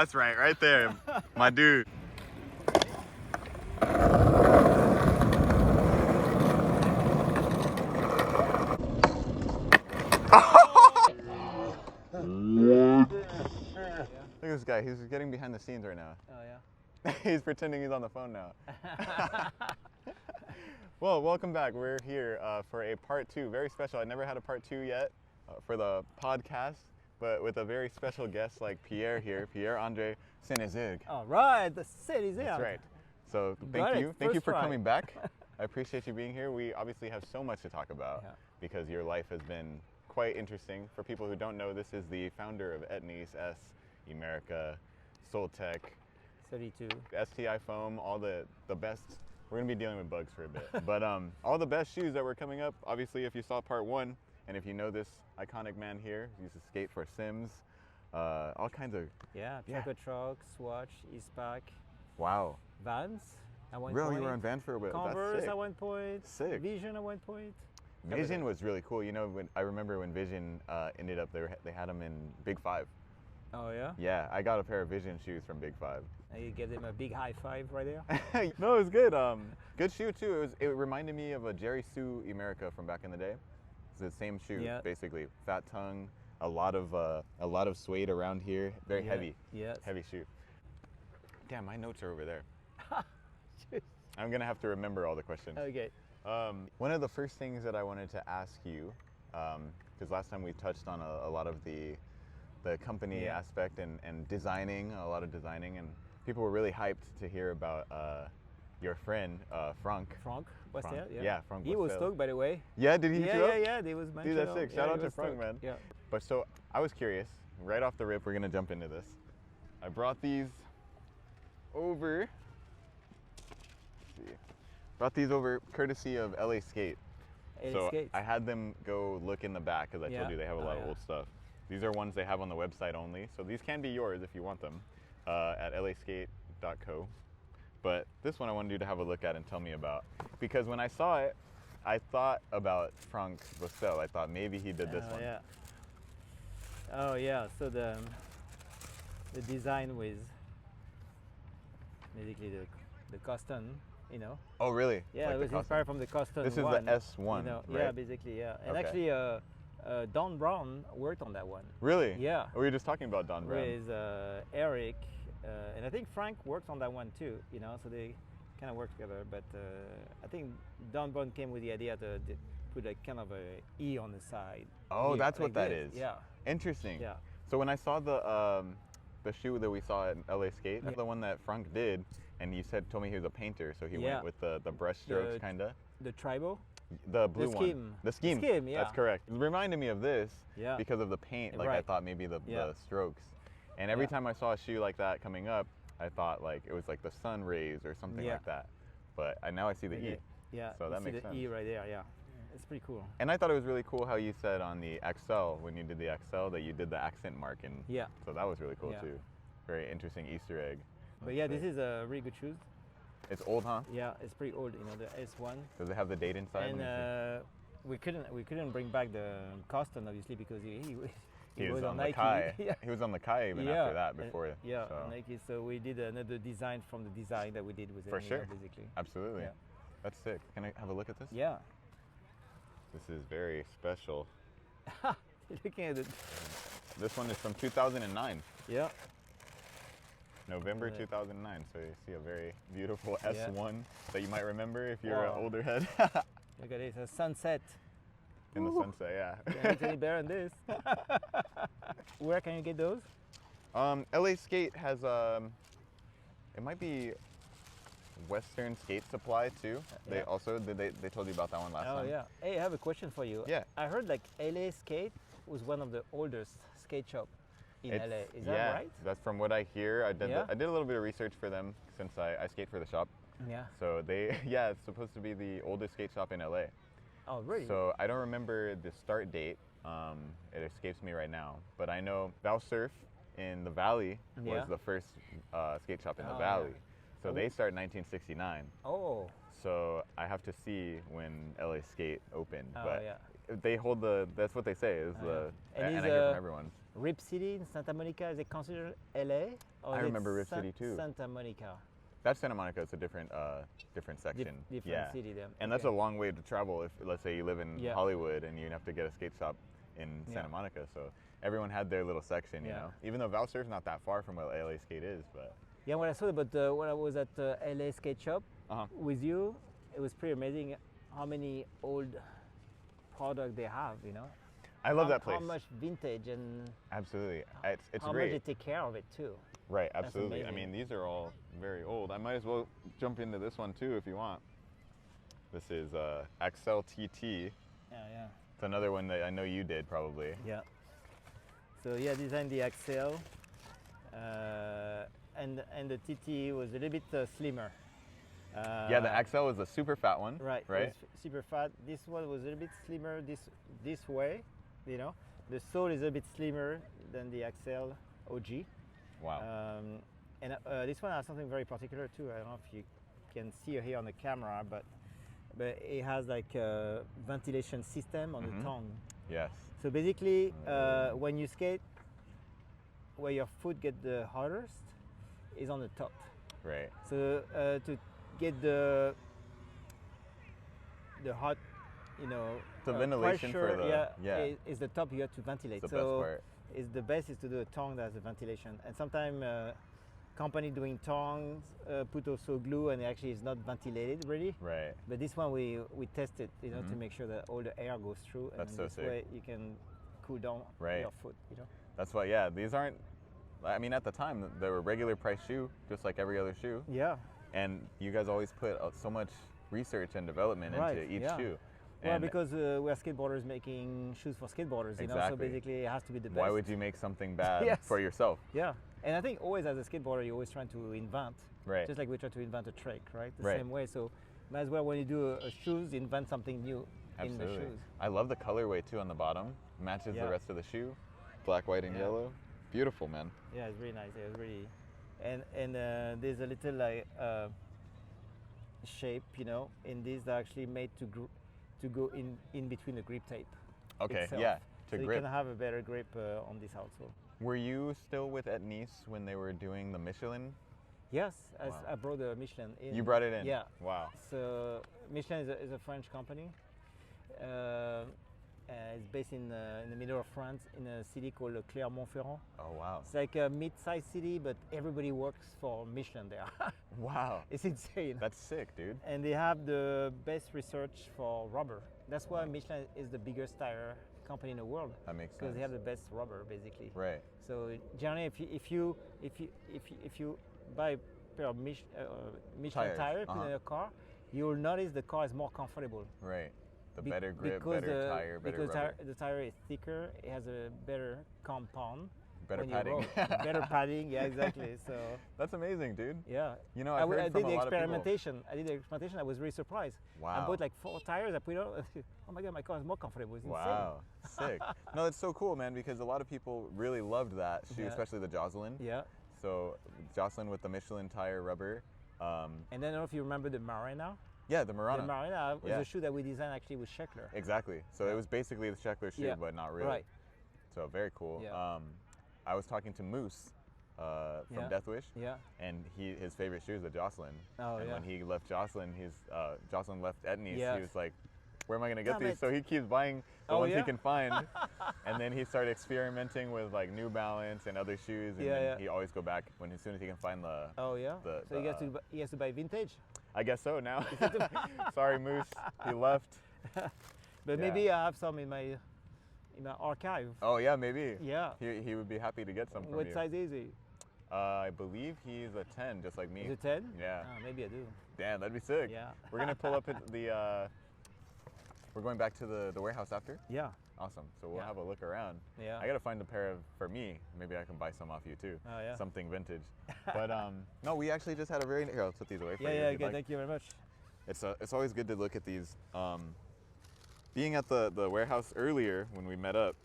That's right there, my dude. Look at this guy, he's getting behind the scenes right now. Oh yeah. He's pretending he's on the phone now. Well, welcome back. We're here for a part 2, very special. I never had a part 2 yet for the podcast, but with a very special guest like Pierre here, Pierre Andrè Senizerguez. All right, the Senizerguez. That's right. So Got thank you first for try. coming back. I appreciate you being here. We obviously have so much to talk about because your life has been quite interesting. For people who don't know, this is the founder of Etnies, America, Soltech, 32. STI foam, all the best. We're gonna be dealing with bugs for a bit, but all the best shoes that were coming up. Obviously, if you saw part 1, and if you know this iconic man here, he used to skate for Sims, all kinds of. Yeah, Trucker Truck, Swatch, Eastpak. Wow. Vans at one Really, point. you were on Vans for a bit. Converse That's sick. at one point. Sick. Vision at one point. Vision was really cool. You know, when I remember when Vision ended up, they had them in Big 5. Oh yeah? Yeah, I got a pair of Vision shoes from Big 5. And you give them a big high five right there. No, it was good. Good shoe too. It reminded me of a Jerry Sue America from back in the day. It's the same shoe, basically. Fat tongue, a lot of suede around here. Very heavy. Yes. Heavy shoe. Damn, my notes are over there. I'm gonna have to remember all the questions. Okay. One of the first things that I wanted to ask you, because last time we touched on a lot of the company aspect and designing, a lot of designing, and people were really hyped to hear about your friend Frank. Frank was there? Yeah, Frank. He was stoked, by the way. Yeah, did he? Yeah. They was mentioned. Dude, that's sick. Shout out to Frank, man. Yeah. But so I was curious. Right off the rip, we're gonna jump into this. I brought these over. Let's see. Brought these over courtesy of LA Skate. So I had them go look in the back because I told you they have a lot of old stuff. These are ones they have on the website only. So these can be yours if you want them at laskate.co. But this one I wanted you to have a look at and tell me about. Because when I saw it, I thought about Frank Bostel. I thought maybe he did this one. Yeah. Oh yeah, so the design with basically the custom, you know. Oh really? Yeah, like it was inspired from the custom. This is one, the S1, you know? right? Yeah, basically, yeah. And actually, Don Brown worked on that one. Really? Yeah. We were just talking about Don Brown. With Eric, and I think Frank worked on that one too. You know, so they kind of worked together. But I think Don Brown came with the idea to put a kind of a E on the side. Oh, that's like what that is. Yeah. Interesting. Yeah. So when I saw the shoe that we saw at LA Skate, that's the one that Frank did, and you told me he was a painter, so he went with the brush strokes, kinda. The tribal. The blue one. The scheme. The scheme, yeah. That's correct. It reminded me of this because of the paint. Like I thought maybe the strokes. And every time I saw a shoe like that coming up, I thought like it was like the sun rays or something like that. But now I see the E. Yeah. So that makes sense. The E right there. Yeah. It's pretty cool. And I thought it was really cool how you said on the XL, when you did the XL, that you did the accent mark. And so that was really cool too. Very interesting Easter egg. But yeah, this is a really good shoes. It's old, huh? Yeah, it's pretty old. You know, the S1. Does it have the date inside? And we couldn't bring back the custom obviously because he was on the Nike. Kai. He was on the Kai even after that before. Nike. So we did another design from the design that we did with For sure. Basically. Absolutely. That's sick. Can I have a look at this? Yeah. This is very special. Looking at it. This one is from 2009. Yeah. November 2009. So you see a very beautiful S1 that you might remember if you're an older head. Look at this, a sunset. In the sunset, yeah. Can't get any better than this. Where can you get those? LA Skate has, it might be Western Skate Supply too. They also, they told you about that one last time. Oh yeah. Hey, I have a question for you. Yeah. I heard like LA Skate was one of the oldest skate shop in LA. Is that right? That's from what I hear. I did a little bit of research for them since I skate for the shop. Yeah. So it's supposed to be the oldest skate shop in LA. Oh, really? So I don't remember the start date. It escapes me right now. But I know Val Surf in the Valley was the first skate shop in the Valley. So they started in 1969. Oh. So I have to see when LA Skate opened. Oh, but they hold that's what they say is And and is I hear from everyone. Rip City in Santa Monica, is it considered LA? Or I is it remember Rip City too. Santa Monica. That's Santa Monica. It's a different section. Different city then. And that's a long way to travel if, let's say, you live in Hollywood and you have to get a skate shop in Santa Monica. So everyone had their little section, you know. Even though Valsurf's not that far from where LA Skate is, but. Yeah, when I saw it, but when I was at LA Skate Shop with you, it was pretty amazing how many old products they have, you know. I love that place. How much vintage and absolutely, it's how great. much they take care of it too. Right, absolutely. I mean, these are all very old. I might as well jump into this one too if you want. This is Axel TT. Yeah. It's another one that I know you did probably. Yeah. So yeah, designed the Axel, and the TT was a little bit slimmer. Yeah, the Axel was a super fat one. Right. Right. It was super fat. This one was a little bit slimmer this way, you know. The sole is a bit slimmer than the Axel OG. Wow. And this one has something very particular too. I don't know if you can see it here on the camera, but it has like a ventilation system on the tongue. Yes. So basically, when you skate, where your foot get the hardest is on the top. Right. So to get the hot, you know, the ventilation pressure, for the is the top you have to ventilate. It's the best part. The best is to do a tongue that has a ventilation, and sometimes company doing tongues put also glue and it actually is not ventilated really. Right. But this one we tested, you know, to make sure that all the air goes through, and that's so this sick. way you can cool down your foot, you know. That's why, yeah, these aren't, I mean, at the time they were regular price shoe, just like every other shoe. Yeah. And you guys always put so much research and development into each shoe. Well, because we're skateboarders making shoes for skateboarders, you know, so basically it has to be the best. Why would you make something bad for yourself? Yeah, and I think always as a skateboarder, you're always trying to invent. Right. Just like we try to invent a trick, right? The same way. So might as well, when you do shoes, invent something new in the shoes. I love the colorway too on the bottom. Matches the rest of the shoe. Black, white, and yellow. Beautiful, man. Yeah, it's really nice. It's really, and there's a little like shape, you know, in these that are actually made to go in between the grip tape. Okay, itself. yeah, so you can have a better grip on this also. Were you still with at Nice when they were doing the Michelin? Yes, I brought the Michelin in. You brought it in? Yeah. Wow. So Michelin is a French company. It's based in the middle of France in a city called Clermont-Ferrand. Oh, wow. It's like a mid-sized city, but everybody works for Michelin there. Wow. It's insane. That's sick, dude. And they have the best research for rubber. That's why Michelin is the biggest tire company in the world. That makes sense. Because they have the best rubber, basically. Right. So generally, if you buy a pair of Michelin tire in your car, you'll notice the car is more comfortable. Right. The better grip, better tire, better rubber. The tire is thicker, it has a better compound. Better padding. Better padding, yeah, exactly. So that's amazing, dude. Yeah. You know, I did the experimentation. I was really surprised. Wow. I bought like 4 tires. I put it on. Oh my god, my car is more comfortable. It's wow. Sick. No, it's so cool, man, because a lot of people really loved that shoe, especially the Jocelyn. Yeah. So Jocelyn with the Michelin tire rubber. And then I don't know if you remember the Marina. Yeah, the Marana. The Marina was a shoe that we designed actually with Sheckler. Exactly. So it was basically the Sheckler shoe, but not really. Right. So very cool. Yeah. I was talking to Moose from Death Wish, and his favorite shoe is the Jocelyn. Oh, and when he left Jocelyn, Jocelyn left Etnies. Yeah. He was like, "Where am I gonna get these?" So he keeps buying the ones he can find, and then he started experimenting with like New Balance and other shoes, and then he always go back as soon as he can find the. Oh yeah. So he has to buy vintage. I guess so now. Sorry, Moose. He left. But maybe I have some in my archive. Oh yeah, maybe. Yeah. He would be happy to get some from you. What size is he? I believe he's a 10, just like me. Is it 10? Yeah. Oh, maybe I do. Damn, that'd be sick. Yeah. We're gonna pull up at the. We're going back to the warehouse after. Yeah. Awesome. So we'll have a look around. Yeah. I gotta find a pair for me. Maybe I can buy some off you too. Oh yeah. Something vintage. But no, we actually just had a very. Here, I'll put these away for you. Yeah. Good. Like. Thank you very much. It's always good to look at these. Being at the warehouse earlier when we met up,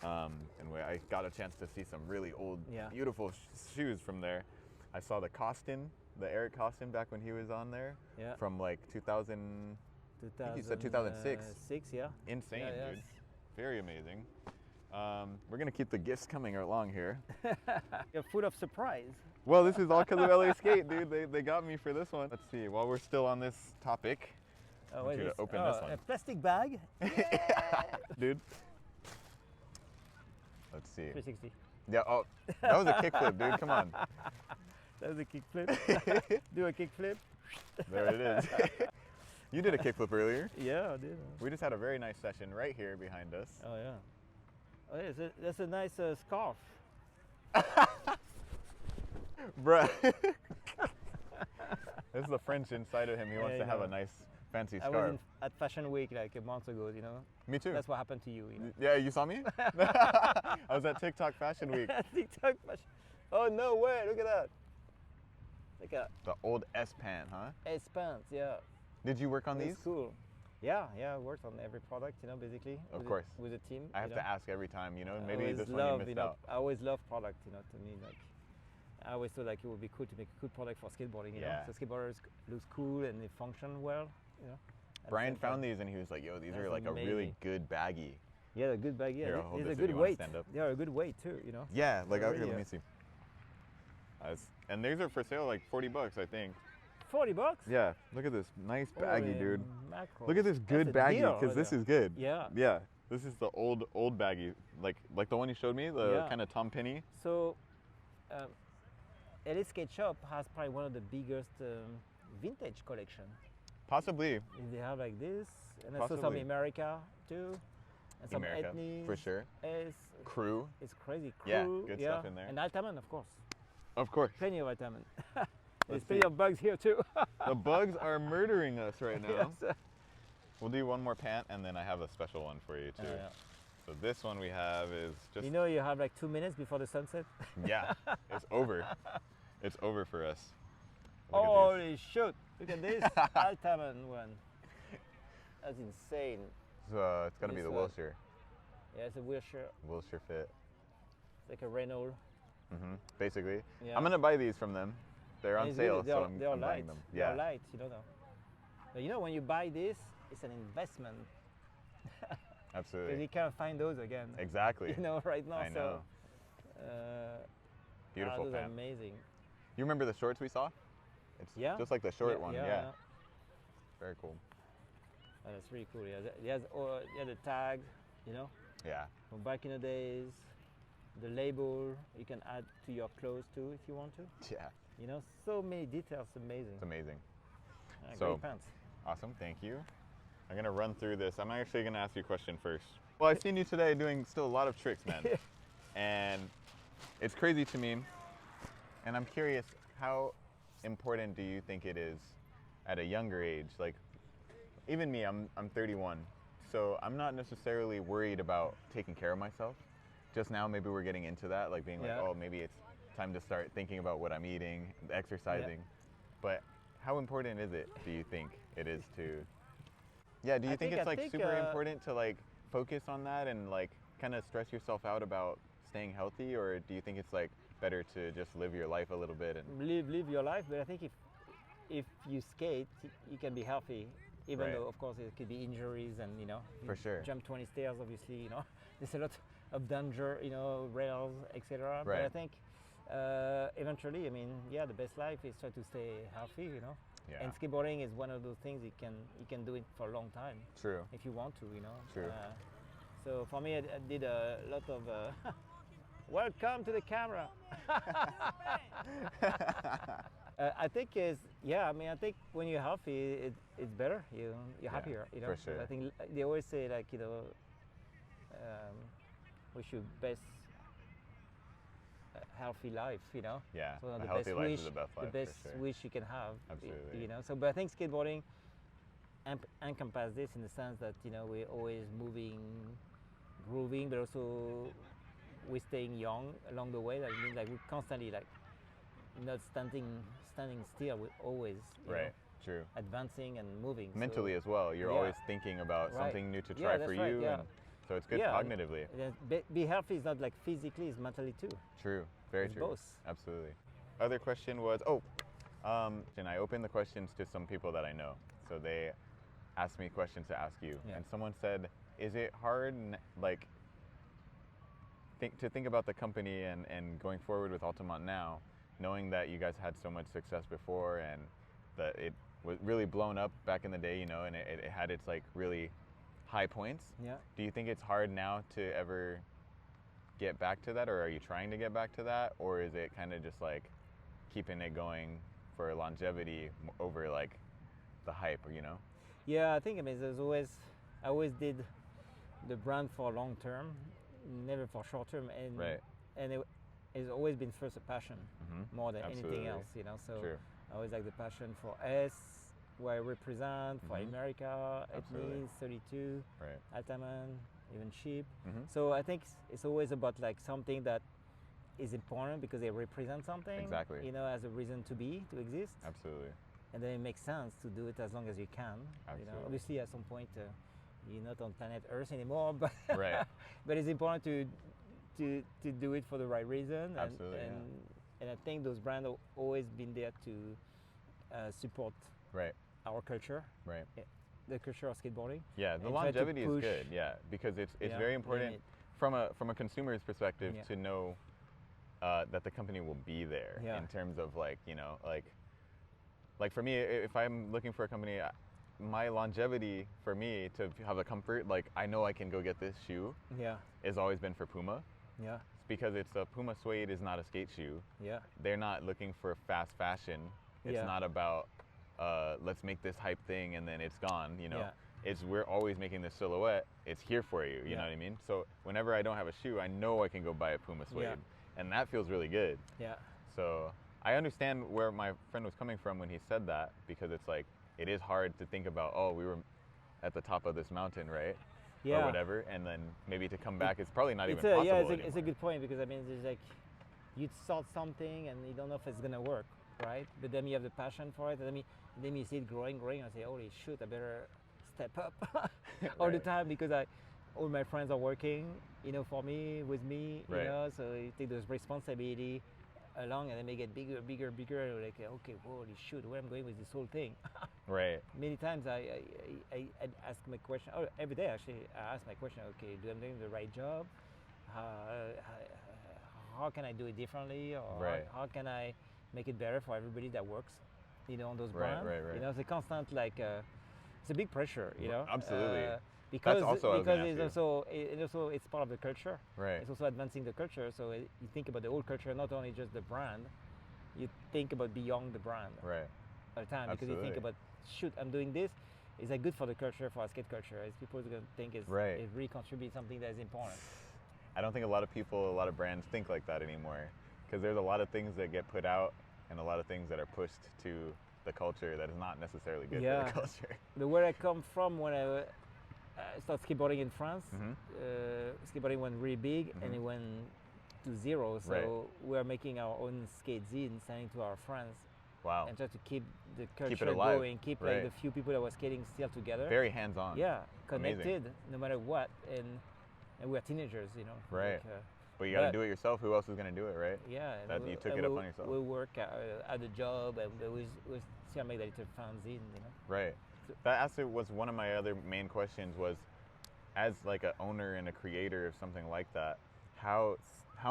and I got a chance to see some really old, beautiful shoes from there. I saw the Costin, the Eric Costin back when he was on there. Yeah. From like 2010 I think you said 2006. 6, yeah. Insane, Yeah, dude. yes. Very amazing. We're gonna keep the gifts coming along here. You're full of surprise. Well, this is all because of LA Skate, dude. They got me for this one. Let's see. While we're still on this topic, I want you to open this one. A plastic bag. Yeah. Dude. Let's see. 360. Yeah. Oh, that was a kickflip, dude. Come on. That was a kickflip. Do a kickflip. There it is. You did a kickflip earlier. Yeah, I did. We just had a very nice session right here behind us. Oh yeah. Oh yeah, that's a nice scarf. Bruh. This is the French inside of him. He wants to have know. a nice fancy I scarf. was at Fashion Week like a month ago, you know. Me too. That's what happened to you, you know. Yeah, you saw me? I was at TikTok Fashion Week. TikTok fashion. Oh no way! Look at that. Look at The old S pant, huh? S pants. Yeah. Did you work on That's these? cool. Yeah, I worked on every product, you know, basically. Of course. With a team. I have you to know. ask every time, you know, I maybe always this one you love, missed you know, out. I always love product, you know, to me, like, I always thought like it would be cool to make a good product for skateboarding, you know. Yeah. So skateboarders looks cool and they function well, you know. at the Brian same time. found these and he was like, yo, these are That's like a really amazing. good baggie. Yeah, they're good bag. Yeah, Here, I'll hold it's this a if good you wanna weight. stand up. They are a good weight too, you know. Yeah, like out here, Really, let me see. And these are for sale like $40, I think. $40. Yeah, look at this nice baggie, Holy dude. mackerel. Look at this good That's a baggie, deal because right this there. is good. Yeah. Yeah, this is the old baggie, like the one you showed me, the Yeah. kind of Tom Penny. So, LA Skate Shop has probably one of the biggest vintage collection. Possibly. They have like this, and also some Possibly. America too, and some America, ethnies. for sure. Crew, It's crazy. Yeah, Crew, good stuff in there. And Altaman, of course. of course. Plenty of Altaman. There's Let's plenty see. of bugs here too. The bugs are murdering us right now. Yes. We'll do one more pant, and then I have a special one for you too. Yeah. So this one we have is just, You know, you have like 2 minutes before the sunset. yeah, it's over. It's over for us. Look at these. Holy shoot! Look at this Altaman one. That's insane. So it's gotta be This the one. Wilshire Yeah, it's a Wilshire. Wilshire fit. It's like a Renault. Basically. Yeah. I'm gonna buy these from them. They're on And it's sale, really- so I'm they are buying light. them. They Yeah. are light, you know. But you know, when you buy this, it's an investment. Because Absolutely. you can't find those again. Exactly. You know, right now. I know. So, Beautiful those are pant. amazing. You remember the shorts we saw? It's Yeah. just like the short one. Yeah. Very cool. Oh, that's really cool. Yeah, the tag, you know, Yeah. from back in the days. The label you can add to your clothes too if you want to. Yeah. You know, so many details. Amazing. It's amazing. Great So- pants. Awesome. Thank you. I'm gonna run through this. I'm actually gonna ask you a question first. Well, I've seen you today doing still a lot of tricks, man. And it's crazy to me. And I'm curious, how important do you think it is at a younger age? Like, even me, I'm 31. So I'm not necessarily worried about taking care of myself. Just now, maybe we're getting into that, like being like, Yeah. oh, maybe it's time to start thinking about what I'm eating, exercising. But how important is it, do you think it is to, yeah, do you think it's like super important to like focus on that and like kind of stress yourself out about staying healthy? Or do you think it's like better to just live your life a little bit and Live your life, but I think if you skate, you can be healthy. Even Right. though, of course, it could be injuries and, you know, you For sure. jump 20 stairs, obviously, you know, there's a lot of danger, you know, rails, etc. But I Right. think eventually, I mean, yeah, the best life is try to stay healthy, you know. Yeah. And skateboarding is one of those things you can do it for a long time True. if you want to, you know. True. So for me, I did a lot of. Welcome to the camera. I think I mean, I think when you're healthy, it's better. You're Yeah, happier. You know. for So sure. I think they always say like, you know, we should best healthy life. You know. Yeah. So A the healthy best life wish, is the best life. the best for sure. wish you can have. Absolutely. You know. So, but I think skateboarding encompasses this in the sense that, you know, we're always moving, grooving, but also we're staying young along the way. That means like we're constantly like not standing still. We're always you know, Right. True. advancing and moving. Mentally as well, you're yeah. always thinking about Right. something new to Yeah, try that's for right, you. yeah. And so it's good Yeah, cognitively. Be healthy is not like physically, it's mentally too. True. Very It's true. both. Absolutely. Other question was, and I opened the questions to some people that I know. So they asked me questions to ask you, Yeah. and someone said, "Is it hard, like, to think about the company and going forward with Altamont now, knowing that you guys had so much success before and that it was really blown up back in the day, you know, and it had its like really high points? Yeah. Do you think it's hard now to ever get back to that, or are you trying to get back to that, or is it kind of just like keeping it going for longevity over like the hype, you know? Yeah, I think I always did the brand for long term, never for short term, and Right. and it's always been first a passion more than Absolutely. anything else, you know. So True. I always like the passion for us, where I represent, for America, Absolutely. Ethnies, 32, Right. Altamont, even sheep. Mhm. So I think it's always about like something that is important because they represent something, Exactly. you know, as a reason to exist. Absolutely. And then it makes sense to do it as long as you can. You know, Absolutely. obviously at some point you're not on planet Earth anymore, but Right. but it's important to do it for the right reason. Absolutely, And I think those brands have always been there to support Right. our culture, Right. the culture of skateboarding. Yeah, the and try to longevity is push, good. Yeah, because it's you know, very important limit. from a consumer's perspective Yeah. to know that the company will be there Yeah. in terms of like, you know, like for me, if I'm looking for a company, my longevity for me to have a comfort, like I know I can go get this shoe, Yeah, has always been for Puma. yeah, It's because it's a Puma suede is not a skate shoe. yeah, They're not looking for fast fashion. It's Yeah. not about let's make this hype thing and then it's gone, you know. Yeah. It's we're always making this silhouette. It's here for you, you know Yeah. what I mean? So whenever I don't have a shoe, I know I can go buy a Puma suede. Yeah. And that feels really good. yeah, So I understand where my friend was coming from when he said that, because it's like it is hard to think about, oh, we were at the top of this mountain, right? yeah. Or whatever, and then maybe to come back, it's probably not even It's possible yeah, it's anymore. a good point, because I mean, it's like you start something and you don't know if it's gonna work, right? But then you have the passion for it, and then you see it growing, and I say, holy shoot, I better step up all the Right. time, because all my friends are working, you know, for me, with me, Right. you know, so you take this responsibility along, and then they get bigger, and you're like, okay, holy shoot, where I'm going with this whole thing. Right. Many times I ask my question, or every day actually, I ask my question, okay, do I doing the right job? How can I do it differently? Or Right. how can I make it better for everybody that works, you know, on those Right, brands? right, right. You know, it's a constant, like, it's a big pressure, you know? Absolutely. Because also what I was gonna it's ask you. also it's part of the culture. Right. It's also advancing the culture. So you think about the whole culture, not only just the brand. You think about beyond the brand Right. all the time, because you think Absolutely. about, shoot, I'm doing this. Is that good for the culture, for our skate culture? Is people going to think Right. it really contributes something that is important? I don't think a lot of people, a lot of brands think like that anymore, because there's a lot of things that get put out and a lot of things that are pushed to the culture that is not necessarily good for Yeah. the culture. Where I come from, when I started skateboarding in France, Mhm. skateboarding went really big and it went to zero. So Right. we're making our own skate zine, sending to our friends, Wow. and try to keep the it culture alive. going, keep Right. like the few people that were skating still together. Very hands-on. Yeah, Amazing. connected no matter what, and we're teenagers, you know. Right. Like, But you got to But- do it yourself. Who else is going to do it, right? yeah, and That you took it upon yourself. We work at a job, and we still make that little fanzine, you know. Right. That actually was one of my other main questions was, as like an owner and a creator of something like that, how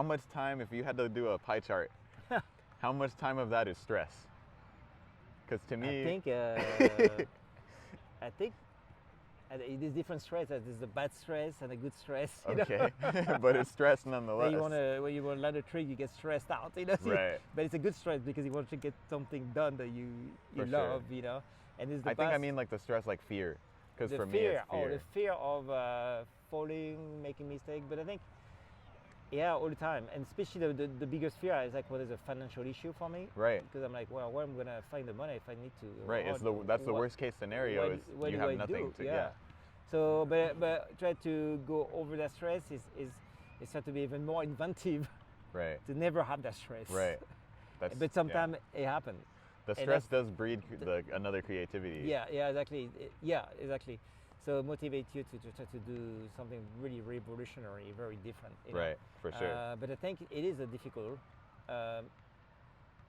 much time, if you had to do a pie chart, how much time of that is stress? Because to me, I think there's different stress. There's a bad stress and a good stress. You know? okay, but it's stress When nonetheless. when you want to land a trick, you get stressed out. You know. Right. But it's a good stress because you want to get something done that you For sure. love. You know. And it's the I think I best- mean like the stress, like fear. Because the for me, fear, it's fear. the fear of falling, making mistakes. But I think, yeah, all the time, and especially the biggest fear is like when there's a financial issue for me. Right. Because I'm like, well, where am I gonna find the money if I need to? Right. It's that's the worst case scenario. what- Is what you do have I nothing do? to. Yeah. So, but try to go over that stress is try to be even more inventive Right. to never have that stress. Right. That's. But sometimes it happens. the and stress that's- does breed another creativity. Yeah, exactly. Yeah, exactly. So motivate you to try to do something really revolutionary, very different. You know? Right. For sure. But I think it is a difficult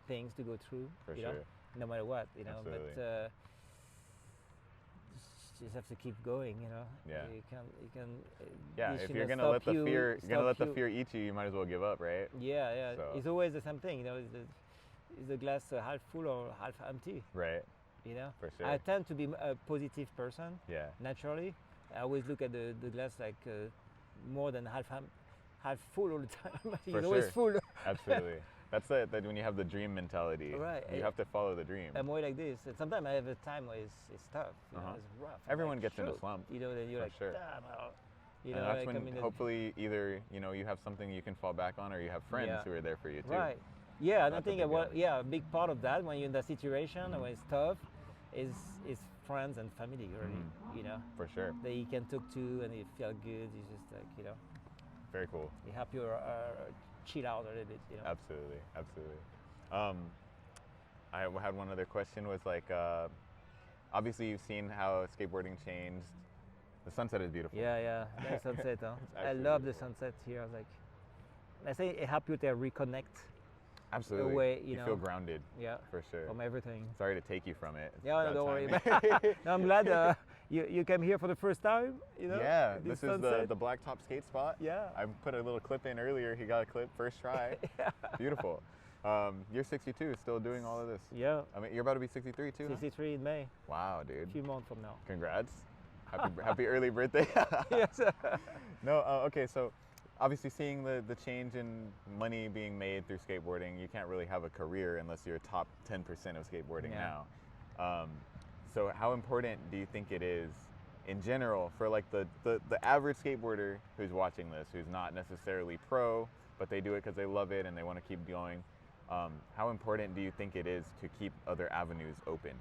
things to go through. For you know, sure. no matter what, you know. Absolutely. But just have to keep going, you know. Yeah. You can. Yeah, this, if you you're know, gonna let stop the you- fear, you're gonna let stop the you. fear eat you, you might as well give up, right? Yeah, yeah. So- It's always the same thing, you know. Is the glass half full or half empty? Right. You know. For sure. I tend to be a positive person Yeah. naturally. I always look at the glass like more than half full all the time. For It's always sure. full. Absolutely. That's it. That when you have the dream mentality, Right. you have to follow the dream. I'm more like this. And sometimes I have a time where it's tough. You know, it's rough. I'm Everyone like, gets in a shoot. slump. You know, then you're For like, sure. damn. You And know, that's like, when I mean, hopefully either you have something you can fall back on, or you have friends Yeah. who are there for you too. Right. Yeah, and I That's a think big deal. a big part of that when you're in that situation when it's tough is friends and family really. You know, For sure. that you can talk to and you feel good. You just like Very cool. you help you chill out a little bit. You know. Absolutely. Absolutely. I had one other question. Was like, obviously you've seen how skateboarding changed. The sunset is beautiful. Yeah, the sunset. Huh? It's I absolutely love the beautiful. sunset here. I was like, I say it helps you to reconnect. Absolutely. way, you you feel know. grounded. Yeah. For sure. From everything. Sorry to take you from it. It's Yeah, bad don't worry. timing. No, I'm glad you came here for the first time. You know. Yeah, this is sunset. the blacktop skate spot. Yeah. I put a little clip in earlier. He got a clip first try. Beautiful. You're 62, still doing all of this. Yeah. I mean, you're about to be 63 too. Huh? 63 in May, Wow, a dude. few months from now. Congrats. Happy early birthday. Yes. No, okay, so obviously seeing the change in money being made through skateboarding, you can't really have a career unless you're top 10% of skateboarding Yeah. now. So how important do you think it is in general for like the average skateboarder who's watching this, who's not necessarily pro, but they do it because they love it and they want to keep going? How important do you think it is to keep other avenues open?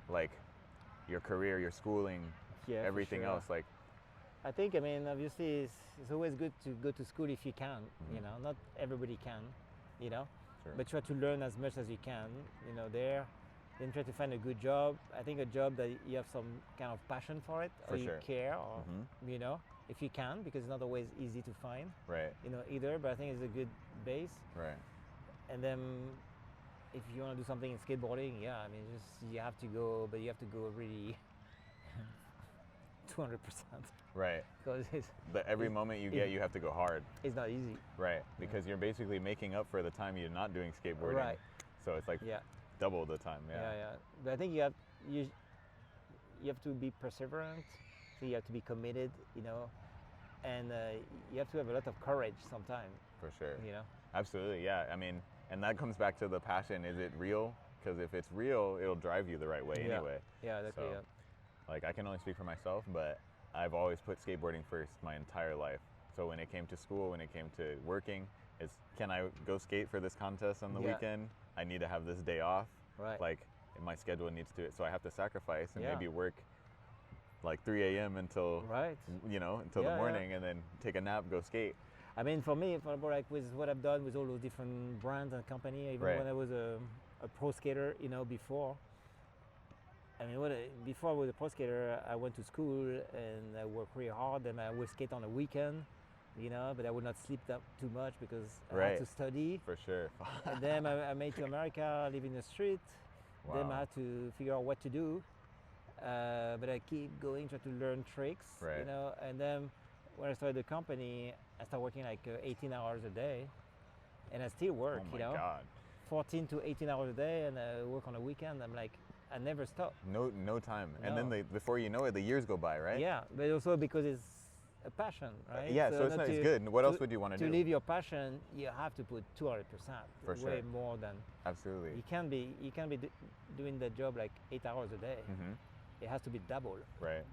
Like your career, your schooling, Yeah, for everything sure. else, like I think, I mean, obviously it's always good to go to school if you can, you know, not everybody can, you know, Sure. but try to learn as much as you can, you know, there. Then try to find a good job. I think a job that you have some kind of passion for it, For or you sure. care, or, you know, if you can, because it's not always easy to find, right, you know, either, but I think it's a good base. right. And then if you want to do something in skateboarding, yeah, I mean, just you have to go, but you have to go really 200% Right. because But every moment you get, you have to go hard. it's not easy. Right. Because you're basically making up for the time you're not doing skateboarding. Right. So it's like Yeah, double the time. yeah, Yeah. But I think you have to be perseverant. So you have to be committed, you know, and you have to have a lot of courage sometimes, For sure. you know. Absolutely. Yeah. I mean, and that comes back to the passion. Is it real? Because if it's real, it'll drive you the right way Yeah. anyway. Yeah, that's So, yeah. Like I can only speak for myself, but I've always put skateboarding first my entire life. So when it came to school, when it came to working, it's can I go skate for this contest on the Yeah. weekend? I need to have this day off. Right. Like my schedule needs to, so I have to sacrifice and Yeah. maybe work like 3 a.m. until Right. until Yeah, the yeah. morning, and then take a nap, go skate. I mean, for me, like with what I've done with all those different brands and company, even Right. when I was a pro skater, you know, before. I mean, before I was a pro skater, I went to school and I worked really hard. And I would skate on the weekend, you know, but I would not sleep that too much because I Right. had to study. For sure. And then I made to America, live in the street. Then Wow. I had to figure out what to do. But I keep going, try to learn tricks, Right. you know. And then when I started the company, I started working like 18 hours a day, and I still work, Oh my you know, God. 14 to 18 hours a day, and I work on the weekend. I'm like, I never stop. No time. And then No. before you know it, the years go by, right? Yeah, but also because it's a passion, right? Yeah. So it's, not it's to- good. What else to- would you want to To do? live your passion, you have to put 200%, For way sure. more than Absolutely. you can be. You can be doing the job like 8 hours a day. hmm It has to be double, Right.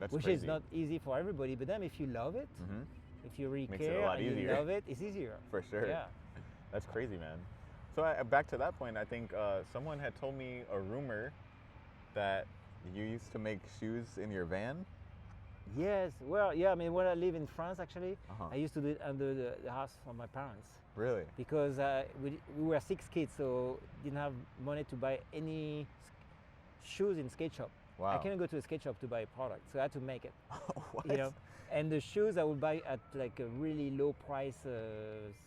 That's which crazy. is not easy for everybody. But then if you love it, hmm if you really Makes it a care lot and you easier. love it, it's easier. For sure. Yeah. That's crazy, man. So back to that point, I think someone had told me a rumor that you used to make shoes in your van. Yes. Well, yeah. I mean, when I live in France, actually, Uh-huh. I used to do it under the house of my parents Really? because we were 6 kids, so didn't have money to buy any shoes in skate shop. Wow. I couldn't go to a skate shop to buy a product, so I had to make it. What? You know, And the shoes I would buy at like a really low price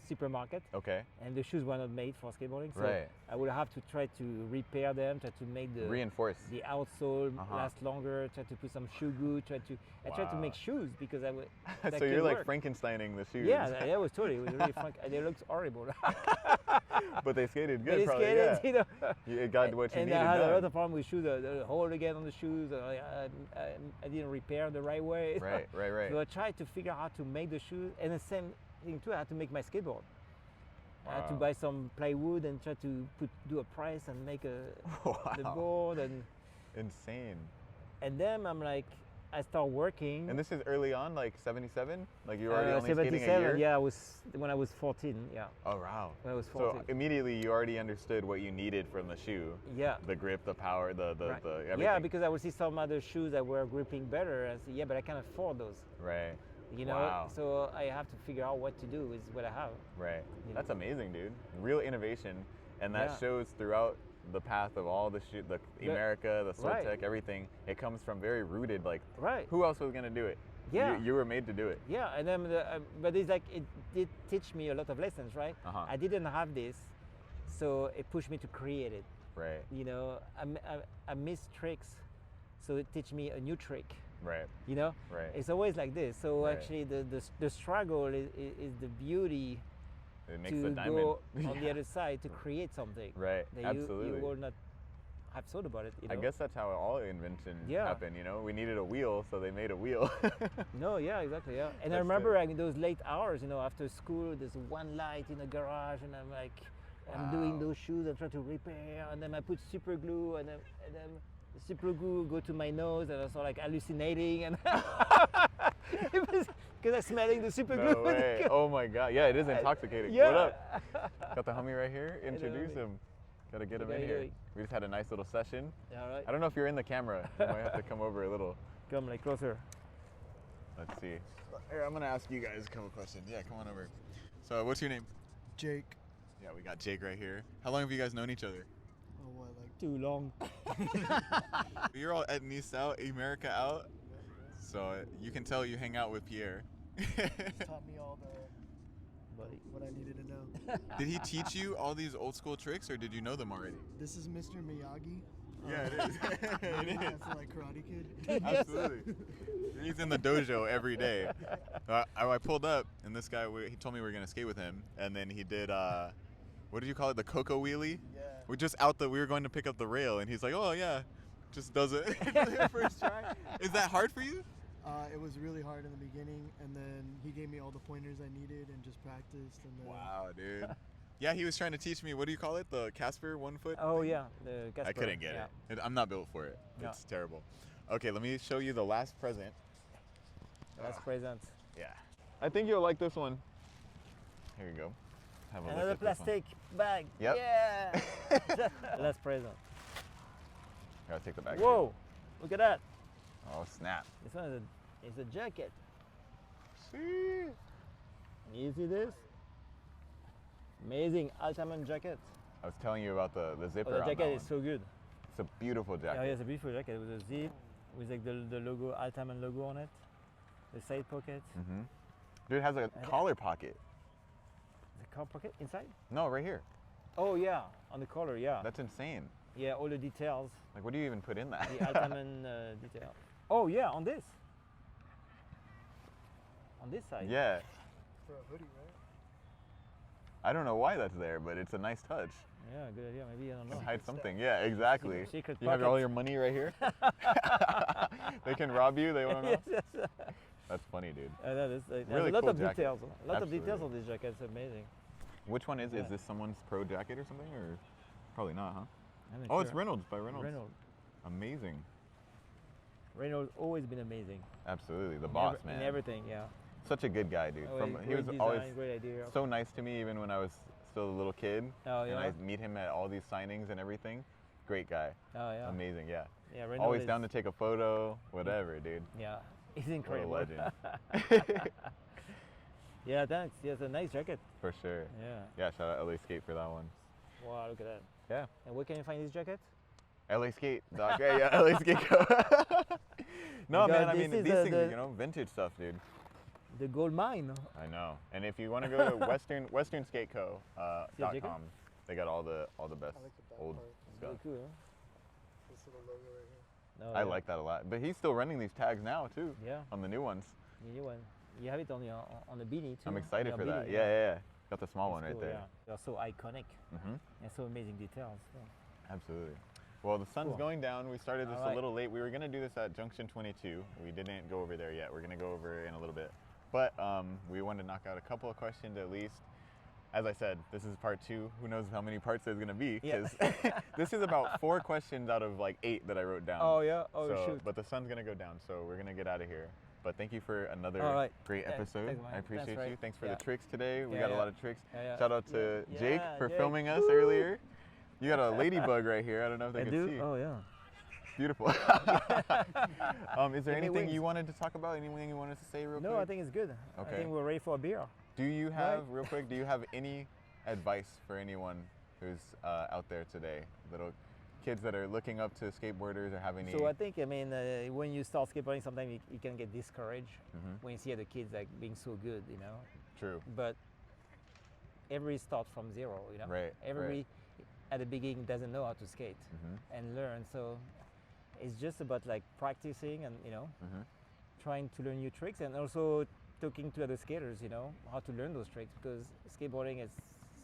supermarket. Okay. And the shoes were not made for skateboarding, so Right. I would have to try to repair them, try to make the Reinforce. the outsole Uh-huh. last longer, try to put some shoe glue, I tried to make shoes because I would. that So you're could like work. Frankensteining the shoes. Yeah, that was totally. It was really fun. They looked horrible. But they skated good, But they probably. skated, Yeah. you know. It got what you And needed I had a done. lot of problem with shoes. The hole again on the shoes. I didn't repair the right way. Right, right. So I tried to figure out how to make the shoes, and the same thing too. I had to make my skateboard. I had to Wow. buy some plywood and try to do a press and make the Wow. board, and Insane. then I'm like, I start working. And this is early on, like 77? Like you were already only skating a 77. year? Yeah, I was when I was 14. Yeah, Oh, wow. when I was So 14. immediately you already understood what you needed from the shoe. Yeah. The grip, the power, the Right. everything. Yeah, because I would see some other shoes that were gripping better, and say, yeah, but I can't afford those. Right. You know, Wow. so I have to figure out what to do with what I have. Right. You That's know. amazing, dude. Real innovation. And that Yeah. shows throughout the path of all the America, the Sword Right. Tech, everything. It comes from very rooted, like, Right. who else was going to do it? Yeah. You were made to do it. Yeah, and then but it's like it did teach me a lot of lessons, right? Uh-huh. I didn't have this, so it pushed me to create it. Right. You know, I miss tricks, so it teach me a new trick. Right. You know, Right. it's always like this. So Right. actually, the struggle is the beauty It makes to the diamond. go on the other side to create something Right. that Absolutely. you will not have thought about it. You know? I guess that's how all inventions Yeah. happen, you know? We needed a wheel, so they made a wheel. No, yeah, exactly, yeah. And I That's remember it. like, those late hours, you know, after school, there's one light in the garage, and I'm like, I'm doing Wow. those shoes, I'm trying to repair, and then I put super glue, and then the super glue go to my nose, and I was like hallucinating, and it was because I'm smelling the super No glue. way. Oh my God. Yeah, it is intoxicating. Yeah. What up? Got the homie right here. Introduce him. Gotta get him What in are you here. doing? We just had a nice little session. All right, I don't know if you're in the camera. You might have to come over a little. come like closer. Let's see. Here, I'm gonna ask you guys a couple questions. Yeah, come on over. So, what's your name? Jake. Yeah, we got Jake right here. How long have you guys known each other? Oh, what, like Too long. You're all at Nice out, America out. So you can tell you hang out with Pierre. taught me all Buddy. what I needed to know. Did he teach you all these old school tricks, or did you know them already? This is Mr. Miyagi. Yeah, it is. It is. That's like Karate Kid. Absolutely. He's in the dojo every day. I pulled up, and this guy, he told me we were going to skate with him, and then he did, what did you call it, the cocoa wheelie? Yeah. We were going to pick up the rail, and he's like, oh, yeah, just does it first try. Is that hard for you? It was really hard in the beginning, and then he gave me all the pointers I needed and just practiced. And then Wow, dude. Yeah, he was trying to teach me, what do you call it, the Casper 1 foot? Oh thing? yeah, the Casper. I couldn't get yeah. it. I'm not built for it. Yeah. It's terrible. Okay, let me show you the last present. Last present. Yeah. I think you'll like this one. Here you go. Have a look Another at this one. plastic bag. Yep. Yeah. Last present. Gotta take the bag. Whoa! Look at that. too. Oh, snap. This one is a jacket. See? You see this? Amazing Altamont jacket. I was telling you about the zipper Oh, the on jacket that is one. so good. It's a beautiful Yeah, jacket. it's a beautiful jacket with a zip, with like the logo, Altamont logo on it. The side pocket. Mm-hmm. Dude, it has a collar pocket. The car pocket inside. No, right here. Oh yeah, on the collar. Yeah. That's insane. Yeah, all the details. Like, what do you even put in that? The Altamont detail. Oh yeah, on this. On this side. Yeah. for a hoodie, right? I don't know why that's there, but it's a nice touch. Yeah, good idea. Maybe I don't know. Hide something. Yeah, exactly. Secret You have all pocket. your money right here. They can rob you. They want to know. Yes, yes. That's funny, dude. There's Really a lot cool of jacket. details. A lot of details Absolutely. on this jacket. It's amazing. Which one is? Yeah. Is this someone's pro jacket or something, or probably not, huh? I'm not Oh, it's sure. Reynolds by Reynolds. Reynolds. Amazing. Reynolds always been amazing. Absolutely, the In boss every- man. In everything, yeah. Such a good guy, dude. Always He was great always design, great idea. so nice to me, even when I was still a little kid. Oh And yeah. I meet him at all these signings and everything. Great guy. Oh yeah. Amazing, yeah. Yeah, Reynolds Always is- down to take a photo, whatever, dude. Yeah, he's What a incredible. legend. Yeah, thanks. Yeah, it's a nice jacket. For sure. Yeah. Yeah, shout out LA Skate for that one. Wow, look at that. Yeah. And where can you find this jacket? LA Skate. Doc. Yeah, LA Skate. No, Because man, I mean, this these is things, the- you know, vintage stuff, dude. The gold mine. I know. And if you want to go to westernskateco.com, they got all the best I like the back old part. stuff. Really cool. This little logo right here. No, I like that a lot. But he's still running these tags now too, Yeah, on the new ones. the new one. You have it on the beanie too. I'm on excited your for that. beanie, Yeah. Got the small one It's right cool, there. Yeah. They're so iconic hmm and so amazing details. Yeah. Absolutely. Well, the sun's Cool. going down. We started this All a right. little late. We were going to do this at Junction 22. We didn't go over there yet. We're going to go over in a little bit. But we wanted to knock out a couple of questions at least. As I said, this is part 2. Who knows how many parts there's going to be? Yeah. Because this is about 4 questions out of like 8 that I wrote down. Oh yeah. Oh So, shoot. but the sun's going to go down, so we're going to get out of here. But thank you for another All right. great Yeah, episode. thanks, man. I appreciate That's you. right. Thanks for Yeah. the tricks today. We Yeah, got a yeah. lot of tricks. Yeah. Shout out to Yeah, Jake for Jake. filming us Woo! earlier. You got a ladybug right here. I don't know if they I can do. see. Oh yeah. Beautiful. Is there Give me anything wings. you wanted to talk about? Anything you wanted to say real quick? No, I think it's good. Okay. I think we're ready for a beer. Do you have, Right. real quick, do you have any advice for anyone who's out there today? Little kids that are looking up to skateboarders or have any... So I think, I mean, when you start skateboarding, sometimes you can get discouraged Mhm. when you see other kids like being so good, you know. True. But every start from zero, you know. Right, Every right. at the beginning doesn't know how to skate Mhm. and learn. So it's just about like practicing and Mhm. trying to learn new tricks and also talking to other skaters, how to learn those tricks because skateboarding is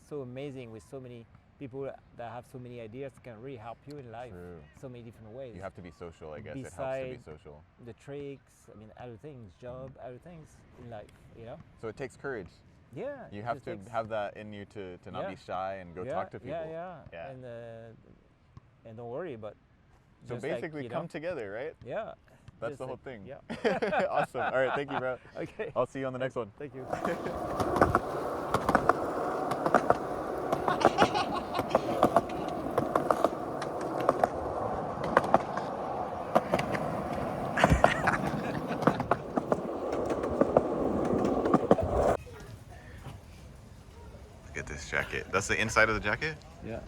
so amazing with so many people that have so many ideas can really help you in life True. so many different ways. You have to be social, I guess. It helps to Beside- be social. the tricks, I mean, other things, job, other things in life. So it takes courage. Yeah. You it have just to takes- have that in you to not Yeah. be shy and go yeah, talk to people. Yeah. And don't worry, but So just like, basically come together, right? Yeah. That's just the whole like- thing. Yeah. Awesome. All right, thank you, bro. Okay. I'll see you on the next one. Thank you. Look at this jacket. That's the inside of the jacket? Yeah.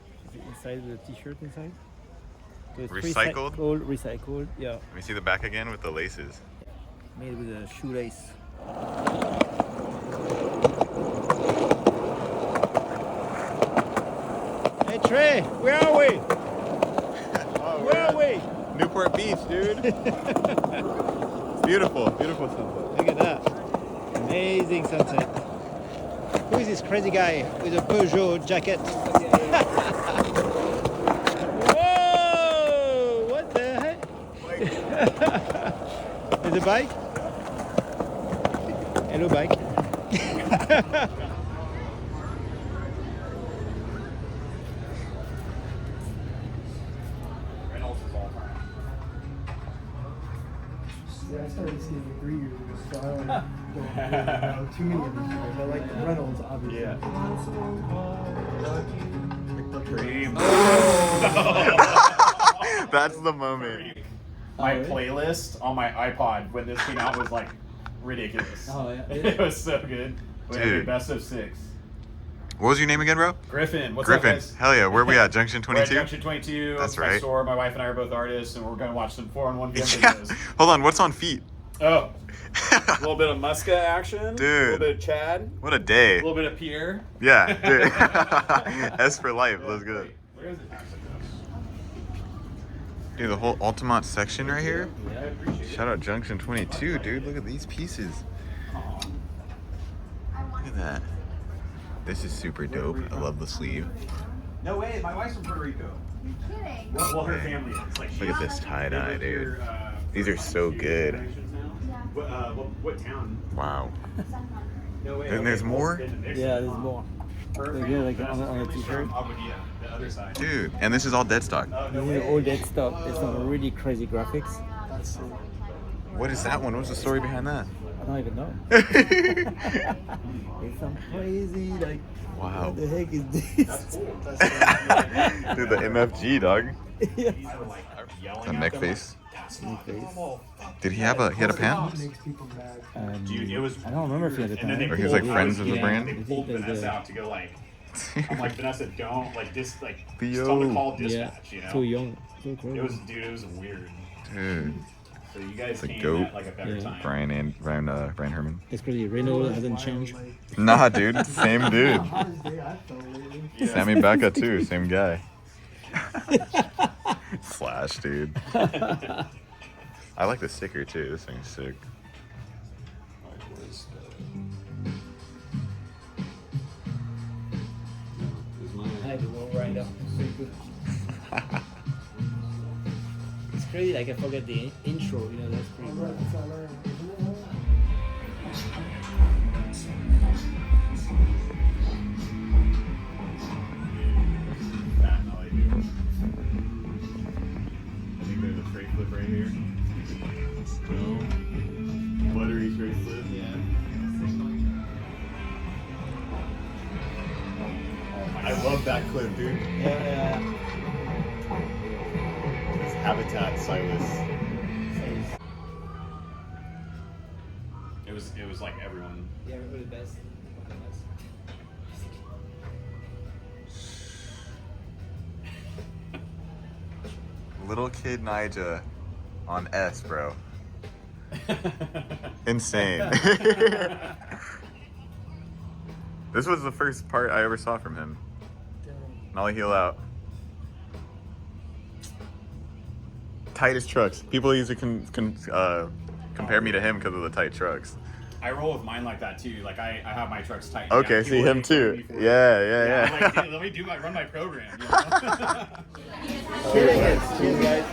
Inside the t-shirt inside. So it's Recycled? Recycled. Yeah. Let me see the back again with the laces. Made with a shoelace. Hey Trey, where are we? Where are we? Newport Beach, dude. Beautiful, beautiful sunset. Look at that. Amazing sunset. Who is this crazy guy with a Peugeot jacket? Whoa! What the heck? There's a bike? Hello, bike. Yeah, I started skating 3 years ago, so I don't really know too many of these guys. I like the Reynolds, obviously. That's the moment. My really? playlist on my iPod when this came out was like ridiculous. Oh, yeah. It was so good. We had Dude. the best of 6. What was your name again, bro? Griffin, what's Griffin. up, guys? Hell yeah. Where we at? Junction We're at 22? Junction 22. That's my right. Store. My wife and I are both artists, and we're going to watch some 4-on-1 game Yeah. videos. Hold on. What's on feet? Oh, a little bit of Muska action. Dude. A little bit of Chad. What a A day. little bit of Pierre. Yeah, dude. S for life. Let's go. Where is it? Dude, the whole Altamont section right here. I appreciate it. Shout out Junction 22, dude. Look at these pieces. Look at that. This is super dope. I love the sleeve. No way. My wife's from Puerto Rico. You're kidding. Well, her family is. Like, Look at this tie-dye, dude. These are so good. What town? Wow. No way. And there's more? Yeah, there's more. Her Like, family, yeah, like that's on a family's t-shirt. from Aguadilla, the other side. Dude, and this is all dead stock. Oh, no This is way. all that stuff. It's some really crazy graphics. That's it. What is that one? What's the story behind that? I don't even know. It's some crazy, like, Wow. what the heck is this? Dude, the MFG, dog. Yeah. The neck face. Neck face. Did he have a It pen? makes people mad. Dude, it was I don't remember if he had a And then they pen. Or he was like pulled- friends of the yeah, brand? They pulled There's Vanessa a- out to go like, I'm like, Vanessa, don't like this, like Theo. just tell them to call Yeah, dispatch, you know? so young. So crazy. It was, dude, it was weird. Dude. So you guys It's a came goat. at like a better Yeah. time. Brian Herman. It's pretty. Renault hasn't changed. Nah, dude, same dude. Hottest day I felt lately. Yeah. Sammy Becca too, same guy. Slash, dude. I like the sticker too. This thing's sick. I had to roll right up. It's crazy. Like I forget the intro. You know, that's pretty. Alright, it's alright. That and all I do. I think there's a straight flip right here. No. Buttery straight flip. Yeah. I love that clip, dude. Yeah. It's Habitat Silas. It was like everyone. Yeah, we're the best. Little kid Nija on S, bro. Insane. This was the first part I ever saw from him. Nollie heel out. Tightest trucks. People usually compare me to him because of the tight trucks. I roll with mine like that too. Like I have my trucks tight. Okay, Yeah, see people him make fun of too. me for it. Yeah. I'm like, dude, let me run my program. You know? Cheers, guys.